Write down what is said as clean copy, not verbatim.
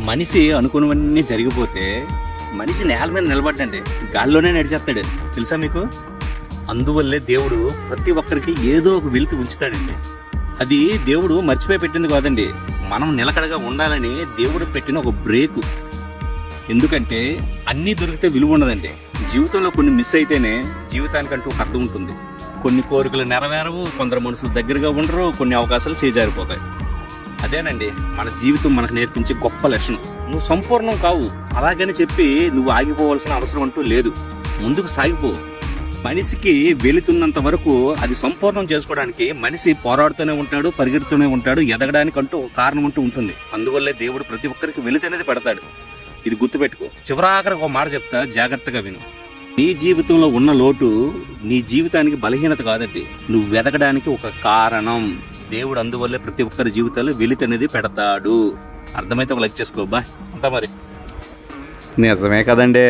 మనిషి అనుకున్నవన్నీ జరిగిపోతే మనిషి నేల మీద నిలబడ్డండి గాల్లోనే నడిచేస్తాడు, తెలుసా మీకు? అందువల్లే దేవుడు ప్రతి ఒక్కరికి ఏదో ఒక వెలితి ఉంచుతాడండి. అది దేవుడు మర్చిపోయి పెట్టింది కాదండి, మనం నిలకడగా ఉండాలని దేవుడు పెట్టిన ఒక బ్రేకు. ఎందుకంటే అన్నీ దొరికితే విలువ ఉండదండి. జీవితంలో కొన్ని మిస్ అయితేనే జీవితానికంటూ ఒక అర్థం ఉంటుంది. కొన్ని కోరికలు నెరవేరవు, కొందరు మనుషులు దగ్గరగా ఉండరు, కొన్ని అవకాశాలు చేజారిపోతాయి. అదేనండి మన జీవితం మనకు నేర్పించే గొప్ప లక్షణం. నువ్వు సంపూర్ణం కావు, అలాగని చెప్పి నువ్వు ఆగిపోవాల్సిన అవసరం అంటూ లేదు. ముందుకు సాగిపో. మనిషికి వెళుతున్నంత వరకు అది సంపూర్ణం చేసుకోవడానికి మనిషి పోరాడుతూనే ఉంటాడు, పరిగెడుతూనే ఉంటాడు. ఎదగడానికంటూ ఒక కారణం అంటూ ఉంటుంది. అందువల్లే దేవుడు ప్రతి ఒక్కరికి వెలితి అనేది పెడతాడు. ఇది గుర్తుపెట్టుకో. చివరాఖరికి ఒక మాట చెప్తా, జాగ్రత్తగా విను. నీ జీవితంలో ఉన్న లోటు నీ జీవితానికి బలహీనత కాదండి, నువ్వు ఎదగడానికి ఒక కారణం. దేవుడు అందువల్లే ప్రతి ఒక్కరి జీవితాల్లో వెలితి అనేది పెడతాడు. అర్థమైతే ఒక లైక్ చేసుకో. బా అంతా మరి నిజమే కదండి.